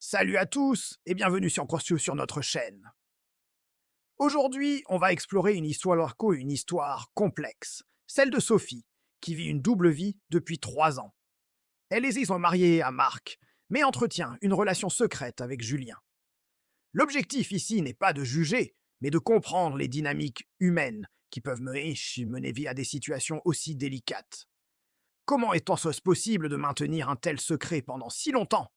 Salut à tous et bienvenue sur notre chaîne. Aujourd'hui, on va explorer une histoire complexe, celle de Sophie, qui vit une double vie depuis 3 ans. Elle est mariée à Marc, mais entretient une relation secrète avec Julien. L'objectif ici n'est pas de juger, mais de comprendre les dynamiques humaines qui peuvent mener à des situations aussi délicates. Comment est-ce possible de maintenir un tel secret pendant si longtemps?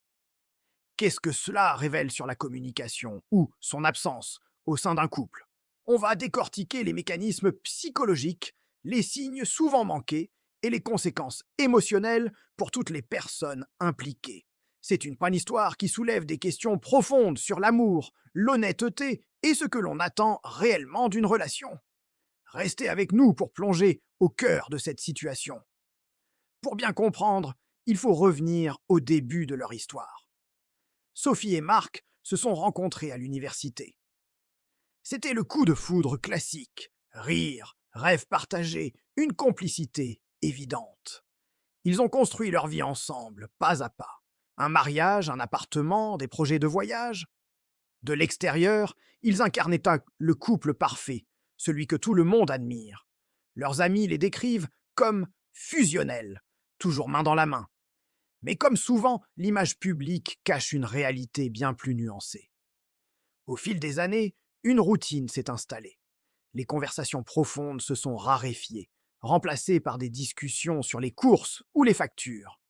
Qu'est-ce que cela révèle sur la communication ou son absence au sein d'un couple? On va décortiquer les mécanismes psychologiques, les signes souvent manqués et les conséquences émotionnelles pour toutes les personnes impliquées. C'est une bonne histoire qui soulève des questions profondes sur l'amour, l'honnêteté et ce que l'on attend réellement d'une relation. Restez avec nous pour plonger au cœur de cette situation. Pour bien comprendre, il faut revenir au début de leur histoire. Sophie et Marc se sont rencontrés à l'université. C'était le coup de foudre classique. Rire, rêve partagé, une complicité évidente. Ils ont construit leur vie ensemble, pas à pas. Un mariage, un appartement, des projets de voyage. De l'extérieur, ils incarnaient le couple parfait, celui que tout le monde admire. Leurs amis les décrivent comme fusionnels, toujours main dans la main. Mais comme souvent, l'image publique cache une réalité bien plus nuancée. Au fil des années, une routine s'est installée. Les conversations profondes se sont raréfiées, remplacées par des discussions sur les courses ou les factures.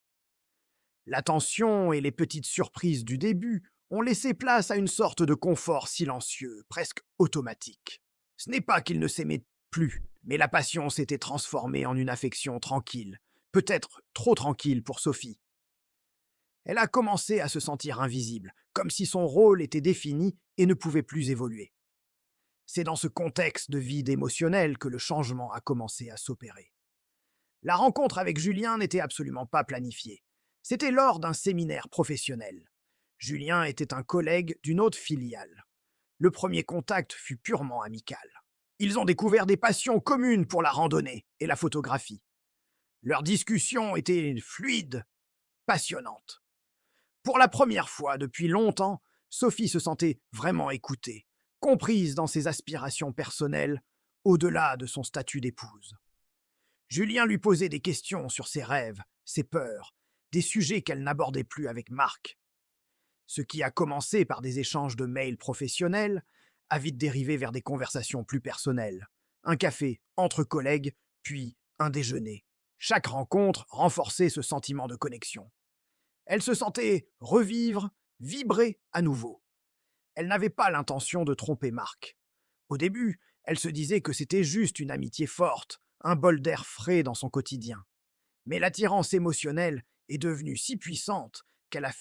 L'attention et les petites surprises du début ont laissé place à une sorte de confort silencieux, presque automatique. Ce n'est pas qu'ils ne s'aimaient plus, mais la passion s'était transformée en une affection tranquille, peut-être trop tranquille pour Sophie. Elle a commencé à se sentir invisible, comme si son rôle était défini et ne pouvait plus évoluer. C'est dans ce contexte de vide émotionnel que le changement a commencé à s'opérer. La rencontre avec Julien n'était absolument pas planifiée. C'était lors d'un séminaire professionnel. Julien était un collègue d'une autre filiale. Le premier contact fut purement amical. Ils ont découvert des passions communes pour la randonnée et la photographie. Leur discussion était fluide, passionnante. Pour la première fois depuis longtemps, Sophie se sentait vraiment écoutée, comprise dans ses aspirations personnelles, au-delà de son statut d'épouse. Julien lui posait des questions sur ses rêves, ses peurs, des sujets qu'elle n'abordait plus avec Marc. Ce qui a commencé par des échanges de mails professionnels a vite dérivé vers des conversations plus personnelles. Un café entre collègues, puis un déjeuner. Chaque rencontre renforçait ce sentiment de connexion. Elle se sentait revivre, vibrer à nouveau. Elle n'avait pas l'intention de tromper Marc. Au début, elle se disait que c'était juste une amitié forte, un bol d'air frais dans son quotidien. Mais l'attirance émotionnelle est devenue si puissante qu'elle a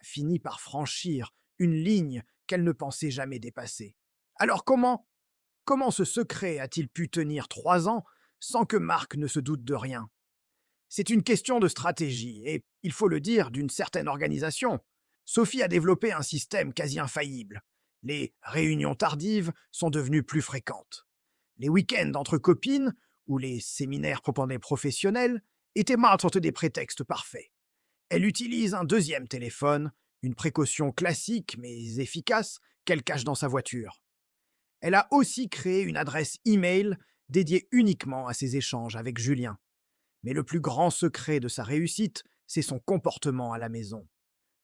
fini par franchir une ligne qu'elle ne pensait jamais dépasser. Alors comment ce secret a-t-il pu tenir 3 ans sans que Marc ne se doute de rien? C'est une question de stratégie et, il faut le dire, d'une certaine organisation. Sophie a développé un système quasi infaillible. Les réunions tardives sont devenues plus fréquentes. Les week-ends entre copines ou les séminaires proprement professionnels étaient maintenant des prétextes parfaits. Elle utilise un deuxième téléphone, une précaution classique mais efficace qu'elle cache dans sa voiture. Elle a aussi créé une adresse e-mail dédiée uniquement à ses échanges avec Julien. Mais le plus grand secret de sa réussite, c'est son comportement à la maison.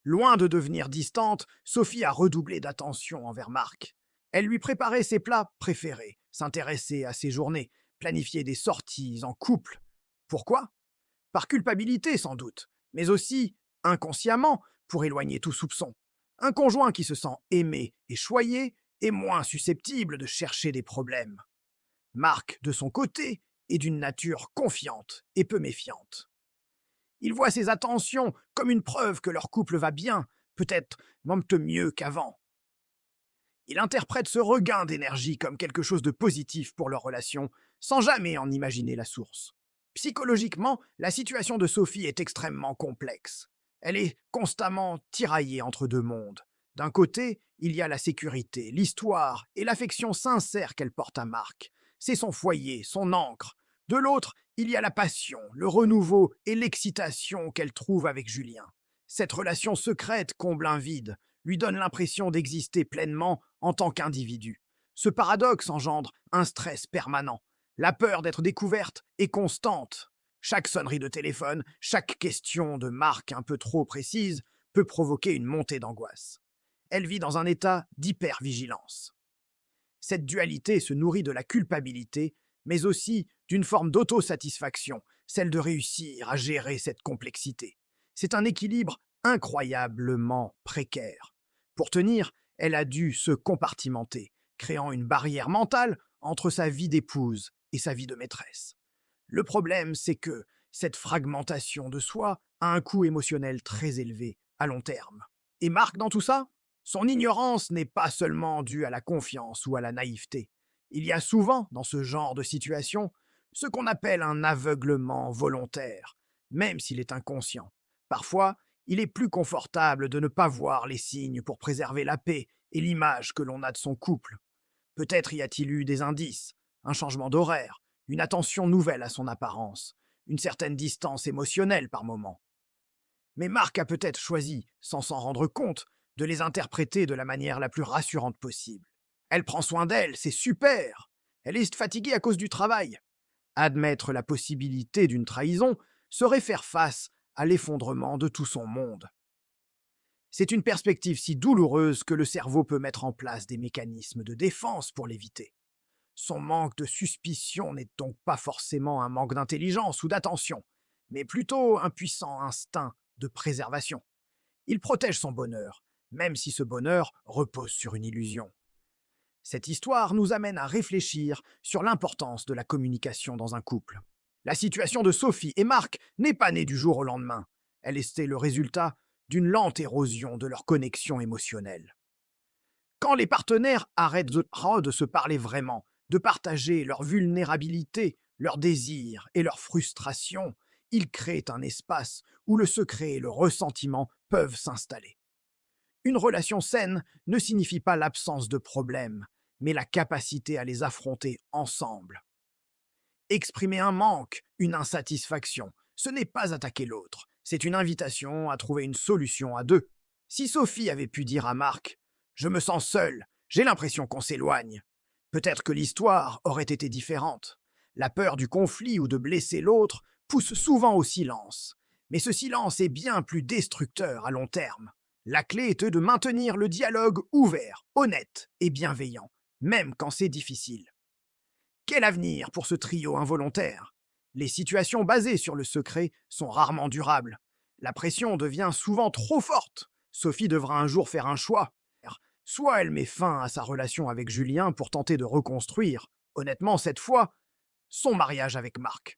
Loin de devenir distante, Sophie a redoublé d'attention envers Marc. Elle lui préparait ses plats préférés, s'intéressait à ses journées, planifiait des sorties en couple. Pourquoi? Par culpabilité sans doute, mais aussi, inconsciemment, pour éloigner tout soupçon. Un conjoint qui se sent aimé et choyé est moins susceptible de chercher des problèmes. Marc, de son côté, est d'une nature confiante et peu méfiante. Il voit ses attentions comme une preuve que leur couple va bien, peut-être même mieux qu'avant. Il interprète ce regain d'énergie comme quelque chose de positif pour leur relation, sans jamais en imaginer la source. Psychologiquement, la situation de Sophie est extrêmement complexe. Elle est constamment tiraillée entre deux mondes. D'un côté, il y a la sécurité, l'histoire et l'affection sincère qu'elle porte à Marc. C'est son foyer, son ancre. De l'autre, il y a la passion, le renouveau et l'excitation qu'elle trouve avec Julien. Cette relation secrète comble un vide, lui donne l'impression d'exister pleinement en tant qu'individu. Ce paradoxe engendre un stress permanent. La peur d'être découverte est constante. Chaque sonnerie de téléphone, chaque question de Marc un peu trop précise peut provoquer une montée d'angoisse. Elle vit dans un état d'hypervigilance. Cette dualité se nourrit de la culpabilité, mais aussi d'une forme d'autosatisfaction, celle de réussir à gérer cette complexité. C'est un équilibre incroyablement précaire. Pour tenir, elle a dû se compartimenter, créant une barrière mentale entre sa vie d'épouse et sa vie de maîtresse. Le problème, c'est que cette fragmentation de soi a un coût émotionnel très élevé à long terme. Et Marc, dans tout ça, son ignorance n'est pas seulement due à la confiance ou à la naïveté. Il y a souvent, dans ce genre de situation, ce qu'on appelle un aveuglement volontaire, même s'il est inconscient. Parfois, il est plus confortable de ne pas voir les signes pour préserver la paix et l'image que l'on a de son couple. Peut-être y a-t-il eu des indices, un changement d'horaire, une attention nouvelle à son apparence, une certaine distance émotionnelle par moment. Mais Marc a peut-être choisi, sans s'en rendre compte, de les interpréter de la manière la plus rassurante possible. Elle prend soin d'elle, c'est super. Elle est fatiguée à cause du travail. Admettre la possibilité d'une trahison serait faire face à l'effondrement de tout son monde. C'est une perspective si douloureuse que le cerveau peut mettre en place des mécanismes de défense pour l'éviter. Son manque de suspicion n'est donc pas forcément un manque d'intelligence ou d'attention, mais plutôt un puissant instinct de préservation. Il protège son bonheur, même si ce bonheur repose sur une illusion. Cette histoire nous amène à réfléchir sur l'importance de la communication dans un couple. La situation de Sophie et Marc n'est pas née du jour au lendemain. Elle était le résultat d'une lente érosion de leur connexion émotionnelle. Quand les partenaires arrêtent de se parler vraiment, de partager leur vulnérabilité, leurs désirs et leurs frustrations, ils créent un espace où le secret et le ressentiment peuvent s'installer. Une relation saine ne signifie pas l'absence de problèmes, mais la capacité à les affronter ensemble. Exprimer un manque, une insatisfaction, ce n'est pas attaquer l'autre, c'est une invitation à trouver une solution à deux. Si Sophie avait pu dire à Marc « Je me sens seule, j'ai l'impression qu'on s'éloigne », peut-être que l'histoire aurait été différente. La peur du conflit ou de blesser l'autre pousse souvent au silence, mais ce silence est bien plus destructeur à long terme. La clé est de maintenir le dialogue ouvert, honnête et bienveillant, même quand c'est difficile. Quel avenir pour ce trio involontaire? Les situations basées sur le secret sont rarement durables. La pression devient souvent trop forte. Sophie devra un jour faire un choix. Soit elle met fin à sa relation avec Julien pour tenter de reconstruire, honnêtement cette fois, son mariage avec Marc.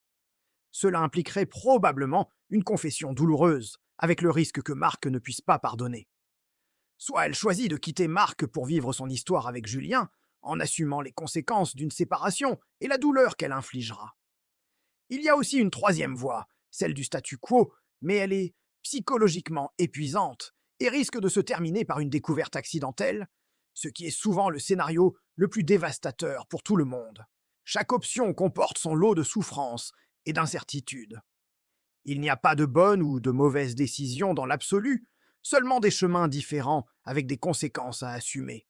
Cela impliquerait probablement une confession douloureuse, avec le risque que Marc ne puisse pas pardonner. Soit elle choisit de quitter Marc pour vivre son histoire avec Julien, en assumant les conséquences d'une séparation et la douleur qu'elle infligera. Il y a aussi une troisième voie, celle du statu quo, mais elle est psychologiquement épuisante et risque de se terminer par une découverte accidentelle, ce qui est souvent le scénario le plus dévastateur pour tout le monde. Chaque option comporte son lot de souffrance et d'incertitude. Il n'y a pas de bonne ou de mauvaise décision dans l'absolu, seulement des chemins différents avec des conséquences à assumer.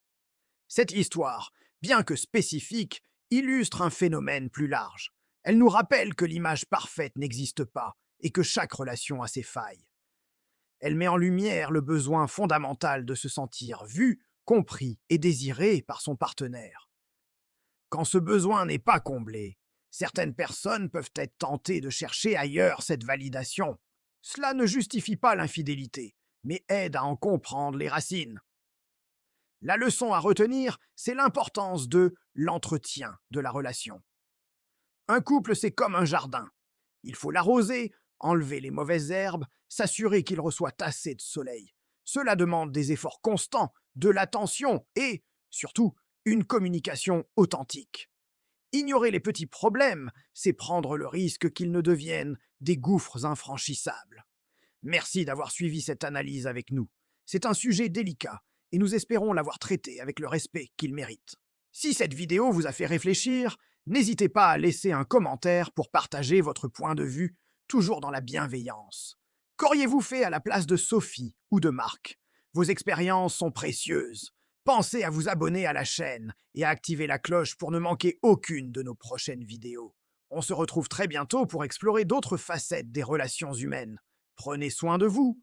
Cette histoire, bien que spécifique, illustre un phénomène plus large. Elle nous rappelle que l'image parfaite n'existe pas et que chaque relation a ses failles. Elle met en lumière le besoin fondamental de se sentir vu, compris et désiré par son partenaire. Quand ce besoin n'est pas comblé, certaines personnes peuvent être tentées de chercher ailleurs cette validation. Cela ne justifie pas l'infidélité, mais aide à en comprendre les racines. La leçon à retenir, c'est l'importance de l'entretien de la relation. Un couple, c'est comme un jardin. Il faut l'arroser, enlever les mauvaises herbes, s'assurer qu'il reçoit assez de soleil. Cela demande des efforts constants, de l'attention et, surtout, une communication authentique. Ignorer les petits problèmes, c'est prendre le risque qu'ils ne deviennent des gouffres infranchissables. Merci d'avoir suivi cette analyse avec nous. C'est un sujet délicat et nous espérons l'avoir traité avec le respect qu'il mérite. Si cette vidéo vous a fait réfléchir, n'hésitez pas à laisser un commentaire pour partager votre point de vue, toujours dans la bienveillance. Qu'auriez-vous fait à la place de Sophie ou de Marc? Vos expériences sont précieuses. Pensez à vous abonner à la chaîne et à activer la cloche pour ne manquer aucune de nos prochaines vidéos. On se retrouve très bientôt pour explorer d'autres facettes des relations humaines. Prenez soin de vous